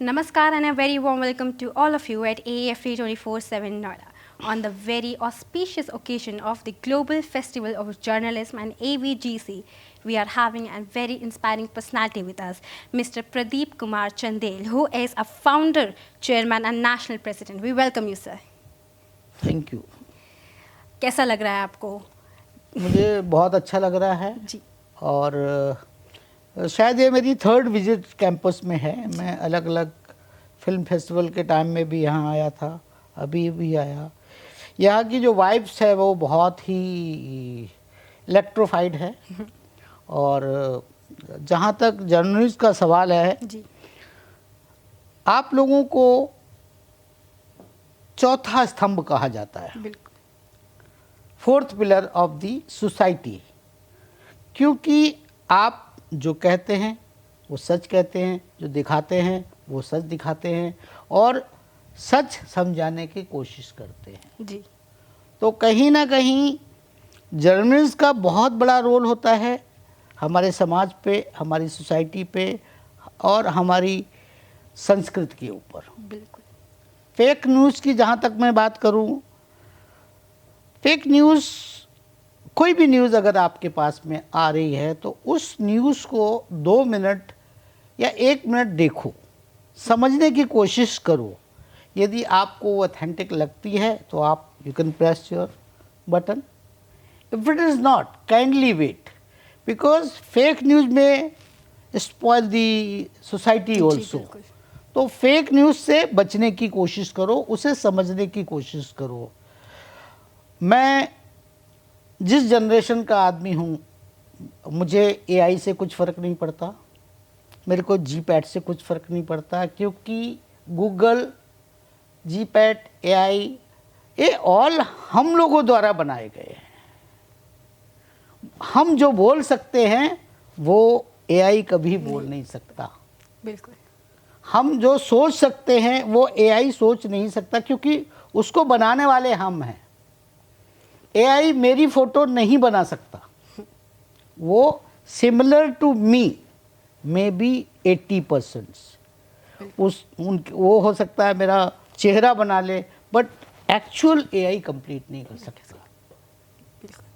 Namaskar and a very warm welcome to all of you at AAFE 24/7 Noida on the very auspicious occasion of the Global Festival of Journalism and AVGC. We are having a very inspiring personality with us, Mr. Pradeep Kumar Chandel, who is a founder, chairman and national president. We welcome you, sir. Thank you. कैसा लग रहा है आपको? मुझे बहुत अच्छा लग रहा है जी। और शायद ये मेरी थर्ड विजिट कैंपस में है। मैं अलग अलग फिल्म फेस्टिवल के टाइम में भी यहाँ आया था, अभी भी आया। यहाँ की जो वाइब्स है वो बहुत ही इलेक्ट्रोफाइड है और जहाँ तक जर्नलिस्ट का सवाल है जी। आप लोगों को चौथा स्तंभ कहा जाता है, बिल्कुल। Fourth pillar of the society, क्योंकि आप जो कहते हैं वो सच कहते हैं, जो दिखाते हैं वो सच दिखाते हैं और सच समझाने की कोशिश करते हैं। जी। तो कहीं ना कहीं जर्नलिस्ट का बहुत बड़ा रोल होता है हमारे समाज पे, हमारी सोसाइटी पे और हमारी संस्कृति के ऊपर। बिल्कुल। फेक न्यूज़ की जहाँ तक मैं बात करूँ, फेक न्यूज़, कोई भी न्यूज़ अगर आपके पास में आ रही है तो उस न्यूज़ को 2 मिनट या 1 मिनट देखो, समझने की कोशिश करो। यदि आपको वो ऑथेंटिक लगती है तो आप you can press your button. If it is not, kindly wait, because fake news में स्पॉइल दी सोसाइटी ऑल्सो। तो फेक न्यूज़ से बचने की कोशिश करो, उसे समझने की कोशिश करो। मैं जिस जनरेशन का आदमी हूँ, मुझे एआई से कुछ फ़र्क नहीं पड़ता, मेरे को जीपैड से कुछ फ़र्क नहीं पड़ता, क्योंकि गूगल, जीपैड, एआई ये ऑल हम लोगों द्वारा बनाए गए हैं। हम जो बोल सकते हैं वो एआई कभी बोल नहीं सकता। बिल्कुल। हम जो सोच सकते हैं वो एआई सोच नहीं सकता, क्योंकि उसको बनाने वाले हम हैं। एआई मेरी फ़ोटो नहीं बना सकता, वो similar to me may be 80%। वो हो सकता है मेरा चेहरा बना ले, बट एक्चुअल एआई कंप्लीट नहीं कर सकता।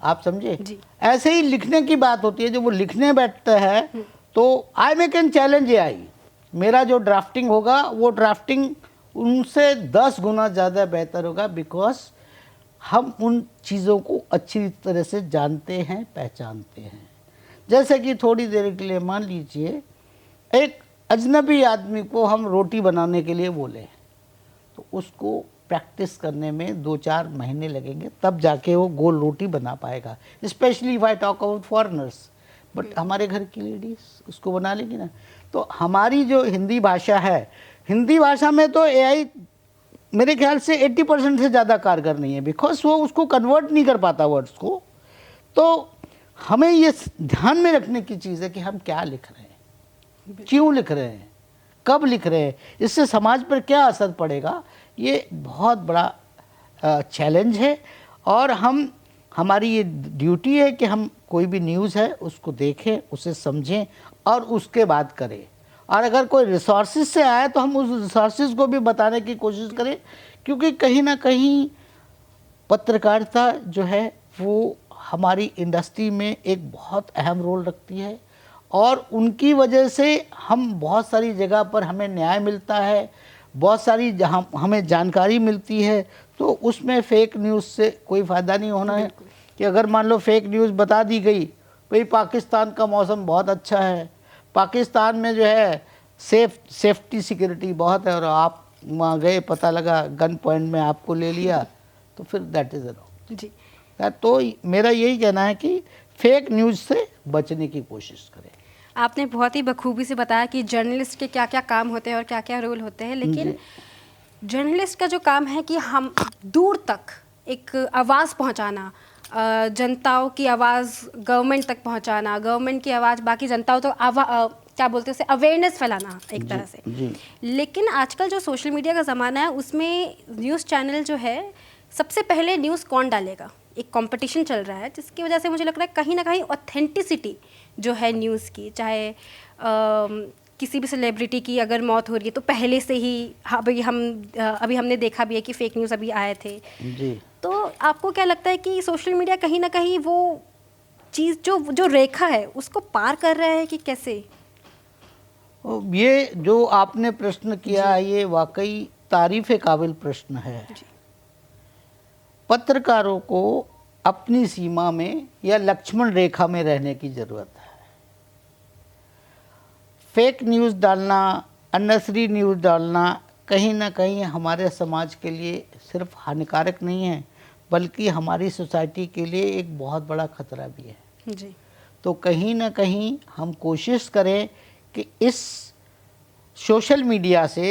आप समझे? ऐसे ही लिखने की बात होती है, जब वो लिखने बैठता है तो आई मे कैन चैलेंज एआई। मेरा जो ड्राफ्टिंग होगा वो ड्राफ्टिंग उनसे 10 गुना ज़्यादा बेहतर होगा, बिकॉज हम उन चीज़ों को अच्छी तरह से जानते हैं, पहचानते हैं। जैसे कि थोड़ी देर के लिए मान लीजिए एक अजनबी आदमी को हम रोटी बनाने के लिए बोले, तो उसको प्रैक्टिस करने में 2-4 महीने लगेंगे, तब जाके वो गोल रोटी बना पाएगा। Specially if I talk about foreigners, but हमारे घर की लेडीज़ उसको बना लेगी ना। तो हमारी जो हिंदी भाषा है, हिंदी भाषा में तो एआई मेरे ख्याल से 80% से ज़्यादा कारगर नहीं है, बिकॉज वो उसको कन्वर्ट नहीं कर पाता वर्ड्स को। तो हमें ये ध्यान में रखने की चीज़ है कि हम क्या लिख रहे हैं, क्यों लिख रहे हैं, कब लिख रहे हैं, इससे समाज पर क्या असर पड़ेगा। ये बहुत बड़ा चैलेंज है और हमारी ये ड्यूटी है कि हम कोई भी न्यूज़ है उसको देखें, उसे समझें और उसके बाद करें। और अगर कोई रिसोर्सेज से आए तो हम उस रिसोर्सेज को भी बताने की कोशिश करें, क्योंकि कहीं ना कहीं पत्रकारिता जो है वो हमारी इंडस्ट्री में एक बहुत अहम रोल रखती है और उनकी वजह से हम बहुत सारी जगह पर हमें न्याय मिलता है, बहुत सारी जहाँ हमें जानकारी मिलती है। तो उसमें फेक न्यूज़ से कोई फ़ायदा नहीं होना है कि अगर मान लो फेक न्यूज़ बता दी गई, भाई पाकिस्तान का मौसम बहुत अच्छा है, पाकिस्तान में जो है सेफ्टी सिक्योरिटी बहुत है, और आप वहाँ गए, पता लगा गन पॉइंट में आपको ले लिया, तो फिर दैट इज़ रॉन्ग जी। तो मेरा यही कहना है कि फेक न्यूज़ से बचने की कोशिश करें। आपने बहुत ही बखूबी से बताया कि जर्नलिस्ट के क्या क्या काम होते हैं और क्या क्या रोल होते हैं, लेकिन जर्नलिस्ट का जो काम है कि हम दूर तक एक आवाज़ पहुंचाना, जनताओं की आवाज़ गवर्नमेंट तक पहुंचाना, गवर्नमेंट की आवाज़ बाकी जनताओं तक क्या बोलते हैं उसे, अवेयरनेस फैलाना एक तरह से। लेकिन आजकल जो सोशल मीडिया का ज़माना है उसमें न्यूज़ चैनल जो है सबसे पहले न्यूज़ कौन डालेगा, एक कंपटीशन चल रहा है, जिसकी वजह से मुझे लग रहा है कहीं ना कहीं ऑथेंटिसिटी जो है न्यूज़ की, चाहे किसी भी सेलिब्रिटी की अगर मौत हो रही है तो पहले से ही अभी हमने देखा भी है कि फेक न्यूज़ अभी आए थे जी। तो आपको क्या लगता है कि सोशल मीडिया कहीं ना कहीं वो चीज़ जो रेखा है उसको पार कर रहा है कि कैसे? ये जो आपने प्रश्न किया ये वाकई तारीफ़ काबिल प्रश्न है। पत्रकारों को अपनी सीमा में या लक्ष्मण रेखा में रहने की ज़रूरत है। फेक न्यूज़ डालना, अननेसेसरी न्यूज़ डालना कहीं ना कहीं हमारे समाज के लिए सिर्फ हानिकारक नहीं है बल्कि हमारी सोसाइटी के लिए एक बहुत बड़ा खतरा भी है। जी। तो कहीं ना कहीं हम कोशिश करें कि इस सोशल मीडिया से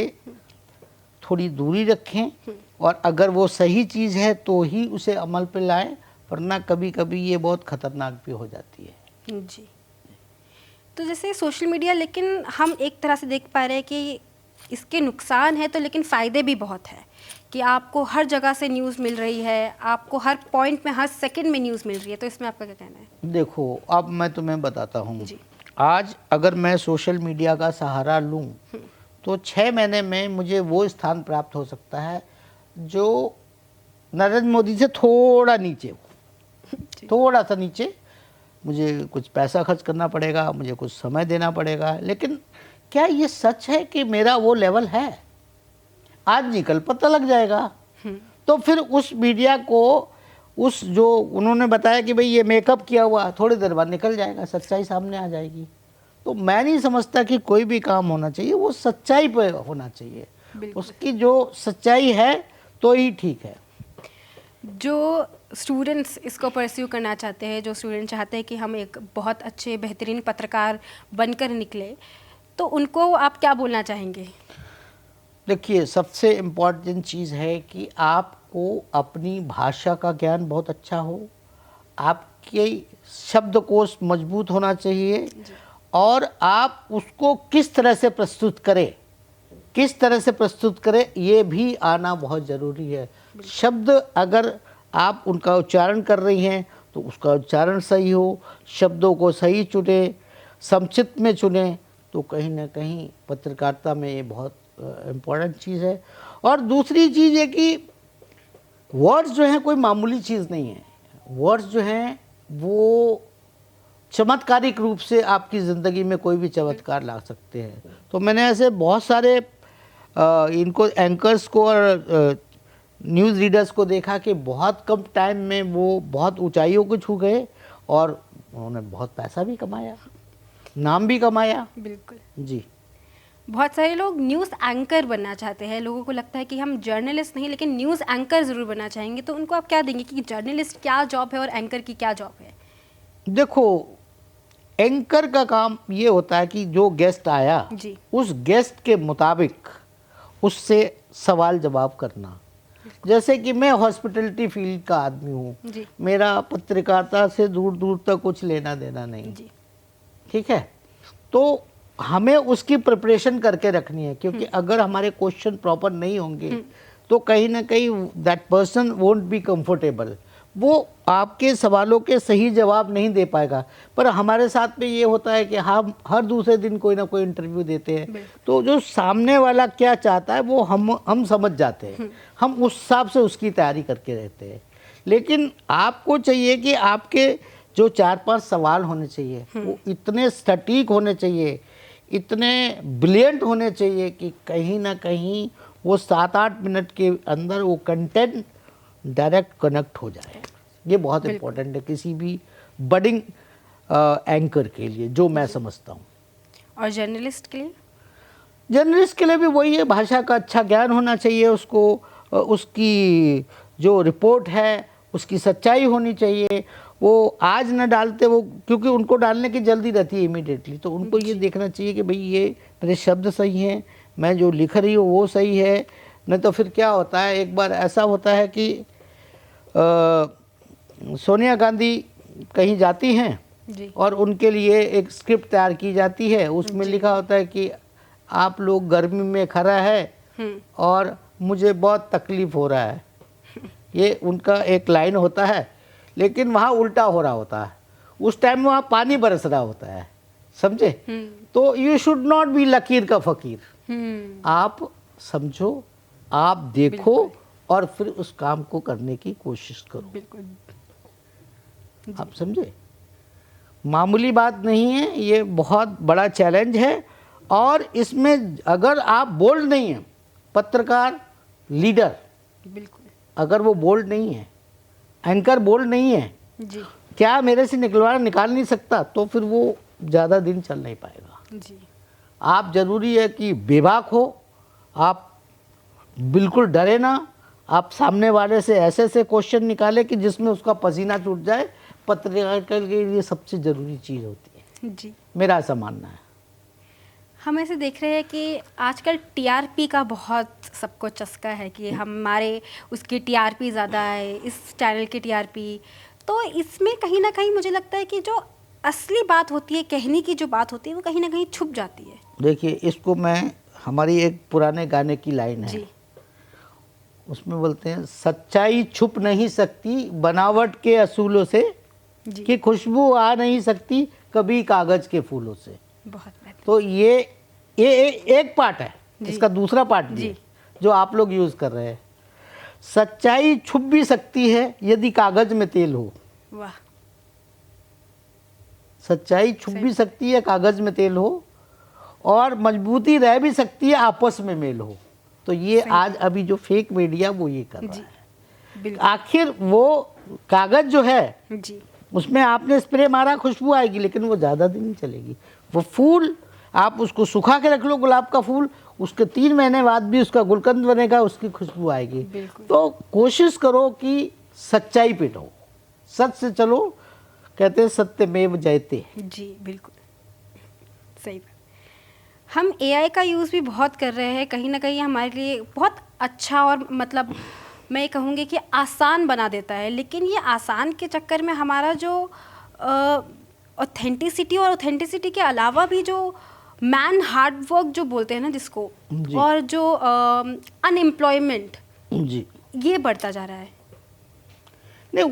थोड़ी दूरी रखें और अगर वो सही चीज़ है तो ही उसे अमल पे लाएं, वरना कभी कभी ये बहुत ख़तरनाक भी हो जाती है। जी। तो जैसे सोशल मीडिया, लेकिन हम एक तरह से देख पा रहे हैं कि इसके नुकसान है तो लेकिन फ़ायदे भी बहुत है कि आपको हर जगह से न्यूज़ मिल रही है, आपको हर पॉइंट में हर सेकंड में न्यूज़ मिल रही है, तो इसमें आपका क्या कहना है? देखो, अब मैं तुम्हें बताता हूँ। जी। आज अगर मैं सोशल मीडिया का सहारा लूँ तो 6 महीने में मुझे वो स्थान प्राप्त हो सकता है जो नरेंद्र मोदी से थोड़ा नीचे हो, थोड़ा सा नीचे। मुझे कुछ पैसा खर्च करना पड़ेगा, मुझे कुछ समय देना पड़ेगा, लेकिन क्या ये सच है कि मेरा वो लेवल है? आज निकल पता लग जाएगा। तो फिर उस मीडिया को, उस जो उन्होंने बताया कि भाई ये मेकअप किया हुआ, थोड़ी देर बाद निकल जाएगा, सच्चाई सामने आ जाएगी। तो मैं नहीं समझता कि कोई भी काम होना चाहिए वो सच्चाई पे होना चाहिए, उसकी जो सच्चाई है तो ही ठीक है। जो स्टूडेंट्स इसको परस्यू करना चाहते हैं, जो स्टूडेंट चाहते हैं कि हम एक बहुत अच्छे बेहतरीन पत्रकार बनकर निकले, तो उनको आप क्या बोलना चाहेंगे? देखिए, सबसे इम्पॉर्टेंट चीज़ है कि आपको अपनी भाषा का ज्ञान बहुत अच्छा हो, आपके शब्दकोश मजबूत होना चाहिए और आप उसको किस तरह से प्रस्तुत करें, किस तरह से प्रस्तुत करें ये भी आना बहुत ज़रूरी है। शब्द अगर आप उनका उच्चारण कर रही हैं तो उसका उच्चारण सही हो, शब्दों को सही चुने, संक्षिप्त में चुने, तो कहीं ना कहीं पत्रकारिता में ये बहुत इम्पोर्टेंट चीज़ है। और दूसरी चीज़ है कि वर्ड्स जो हैं कोई मामूली चीज़ नहीं है। वर्ड्स जो हैं वो चमत्कारिक रूप से आपकी ज़िंदगी में कोई भी चमत्कार ला सकते हैं। तो मैंने ऐसे बहुत सारे इनको एंकर्स को और न्यूज़ रीडर्स को देखा कि बहुत कम टाइम में वो बहुत ऊंचाइयों को छू गए और उन्होंने बहुत पैसा भी कमाया, नाम भी कमाया। बिल्कुल जी। बहुत सारे लोग न्यूज़ एंकर बनना चाहते हैं, लोगों को लगता है कि हम जर्नलिस्ट नहीं लेकिन न्यूज़ एंकर ज़रूर बनना चाहेंगे, तो उनको आप क्या देंगे कि जर्नलिस्ट क्या जॉब है और एंकर की क्या जॉब है? देखो, एंकर का काम ये होता है कि जो गेस्ट आया जी। उस गेस्ट के मुताबिक उससे सवाल जवाब करना। जैसे कि मैं हॉस्पिटैलिटी फील्ड का आदमी हूँ, मेरा पत्रकारिता से दूर दूर तक कुछ लेना देना नहीं, ठीक है। तो हमें उसकी प्रिपरेशन करके रखनी है, क्योंकि अगर हमारे क्वेश्चन प्रॉपर नहीं होंगे तो कहीं ना कहीं that person won't be comfortable, वो आपके सवालों के सही जवाब नहीं दे पाएगा। पर हमारे साथ में ये होता है कि हम हर दूसरे दिन कोई ना कोई इंटरव्यू देते हैं, तो जो सामने वाला क्या चाहता है वो हम समझ जाते हैं, हम उस हिसाब से उसकी तैयारी करके रहते हैं। लेकिन आपको चाहिए कि आपके जो 4-5 सवाल होने चाहिए वो इतने सटीक होने चाहिए, इतने ब्रिलियंट होने चाहिए कि कहीं ना कहीं वो 7-8 मिनट के अंदर वो कंटेंट डायरेक्ट कनेक्ट हो जाए। ये बहुत इम्पोर्टेंट है किसी भी बडिंग एंकर के लिए, जो मैं समझता हूँ। और जर्नलिस्ट के लिए? जर्नलिस्ट के लिए भी वही है, भाषा का अच्छा ज्ञान होना चाहिए उसको, उसकी जो रिपोर्ट है उसकी सच्चाई होनी चाहिए। वो आज न डालते वो, क्योंकि उनको डालने की जल्दी रहती है इमीडिएटली, तो उनको ये देखना चाहिए कि भाई ये मेरे शब्द सही हैं, मैं जो लिख रही हूँ वो सही है। नहीं तो फिर क्या होता है, एक बार ऐसा होता है कि सोनिया गांधी कहीं जाती हैं और उनके लिए एक स्क्रिप्ट तैयार की जाती है, उसमें लिखा होता है कि आप लोग गर्मी में खड़ा है और मुझे बहुत तकलीफ़ हो रहा है। ये उनका एक लाइन होता है, लेकिन वहाँ उल्टा हो रहा होता है। उस टाइम में वहाँ पानी बरस रहा होता है, समझे? तो यू शुड नॉट बी लकीर का फकीर। हम्म, आप समझो, आप देखो और फिर उस काम को करने की कोशिश करो। बिल्कुल। आप समझे, मामूली बात नहीं है, ये बहुत बड़ा चैलेंज है। और इसमें अगर आप बोल्ड नहीं हैं, पत्रकार लीडर बिल्कुल अगर वो बोल्ड नहीं है, एंकर बोल्ड नहीं है, जी क्या मेरे से निकाल नहीं सकता, तो फिर वो ज़्यादा दिन चल नहीं पाएगा। जी आप ज़रूरी है कि बेबाक हो, आप बिल्कुल डरे ना, आप सामने वाले से ऐसे ऐसे क्वेश्चन निकाले कि जिसमें उसका पसीना छूट जाए। पत्रकार के लिए सबसे ज़रूरी चीज़ होती है, जी। मेरा ऐसा मानना है। हम ऐसे देख रहे हैं कि आजकल टीआरपी का बहुत सबको चस्का है कि हमारे उसकी टीआरपी ज़्यादा है, इस चैनल की टीआरपी। तो इसमें कहीं ना कहीं मुझे लगता है कि जो असली बात होती है, कहने की जो बात होती है, वो कहीं ना कहीं छुप जाती है। देखिए, इसको मैं, हमारी एक पुराने गाने की लाइन है, जी उसमें बोलते हैं, सच्चाई छुप नहीं सकती बनावट के असूलों से, जी कि खुशबू आ नहीं सकती कभी कागज़ के फूलों से। बहुत बेहतर। तो ये एक पार्ट है, जी। इसका दूसरा पार्ट भी जी। है जो आप लोग यूज़ कर रहे हैं। सच्चाई छुप भी सकती है यदि कागज़ में तेल हो। वाह। सच्चाई छुप भी सकती है कागज़ में तेल हो, और मजबूती रह भी सकती है आपस में मेल हो। तो ये आज अभी जो फेक मीडिया वो ये कर रहा जी है। बिल्कुल। आखिर वो कागज़ जो है जी उसमें आपने स्प्रे मारा, खुशबू आएगी, लेकिन वो ज़्यादा दिन नहीं चलेगी। वो फूल आप उसको सुखा के रख लो, गुलाब का फूल, उसके 3 महीने बाद भी उसका गुलकंद बनेगा, उसकी खुशबू आएगी। बिल्कुल। तो कोशिश करो कि सच्चाई पे रहो, सच से चलो। कहते हैं सत्यमेव जयते। जी बिल्कुल सही बात। हम एआई का यूज़ भी बहुत कर रहे हैं, कहीं ना कहीं हमारे लिए बहुत अच्छा, और मतलब मैं ये कहूँगी कि आसान बना देता है। लेकिन ये आसान के चक्कर में हमारा जो ऑथेंटिसिटी, और ऑथेंटिसिटी के अलावा भी जो मैन हार्ड वर्क जो बोलते हैं ना जिसको, जी। और जो अनएम्प्लॉयमेंट, जी, ये बढ़ता जा रहा है। नहीं,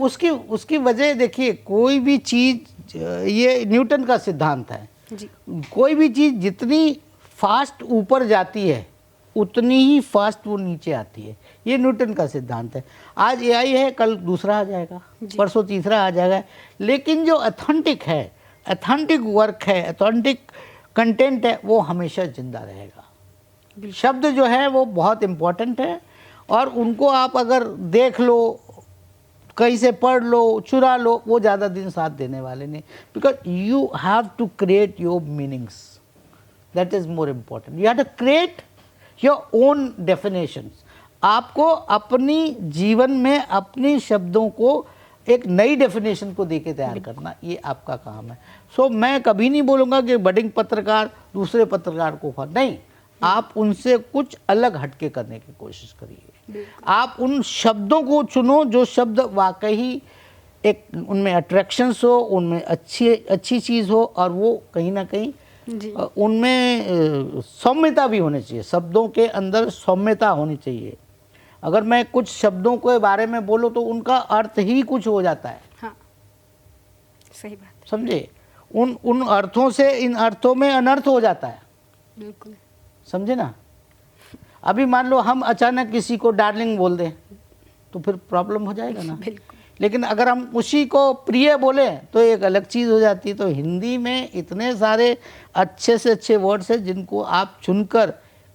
उसकी वजह देखिए, कोई भी चीज़, ये न्यूटन का सिद्धांत है, जी कोई भी चीज़ जितनी फास्ट ऊपर जाती है उतनी ही फास्ट वो नीचे आती है। ये न्यूटन का सिद्धांत है। आज एआई है, कल दूसरा आ जाएगा, परसों तीसरा आ जाएगा, लेकिन जो अथेंटिक है, अथेंटिक वर्क है, अथेंटिक कंटेंट है, वो हमेशा जिंदा रहेगा। शब्द जो है वो बहुत इम्पोर्टेंट है, और उनको आप अगर देख लो, कहीं से पढ़ लो, चुरा लो, वो ज़्यादा दिन साथ देने वाले नहीं। Because you have to create your meanings, that is more important. You have to create your own definitions. आपको अपनी जीवन में अपनी शब्दों को एक नई डेफिनेशन को देके तैयार करना, ये आपका काम है। सो मैं कभी नहीं बोलूँगा कि बडिंग पत्रकार दूसरे पत्रकार को नहीं, आप उनसे कुछ अलग हटके करने की कोशिश करिए। आप उन शब्दों को चुनो जो शब्द वाकई एक उनमें अट्रैक्शंस हो, उनमें अच्छी चीज़ हो, और वो कहीं ना कहीं जी उनमें सौम्यता भी होनी चाहिए। शब्दों के अंदर सौम्यता होनी चाहिए। अगर मैं कुछ शब्दों के बारे में बोलूँ तो उनका अर्थ ही कुछ हो जाता है। हाँ सही बात। समझे, उन अर्थों से इन अर्थों में अनर्थ हो जाता है। बिल्कुल। समझे ना। अभी मान लो हम अचानक किसी को डार्लिंग बोल दें तो फिर प्रॉब्लम हो जाएगा ना। बिल्कुल। लेकिन अगर हम उसी को प्रिय बोलें तो एक अलग चीज़ हो जाती है। तो हिंदी में इतने सारे अच्छे से अच्छे वर्ड्स हैं जिनको आप चुनकर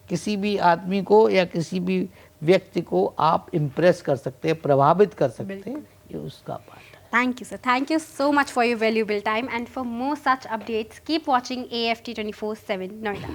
किसी भी आदमी को या किसी भी व्यक्ति को आप इम्प्रेस कर सकते हैं, प्रभावित कर सकते हैं। ये उसका पार्ट है। Thank you, sir. Thank you so much for your valuable time. And for more such updates, keep watching AFT 24/7 Noida.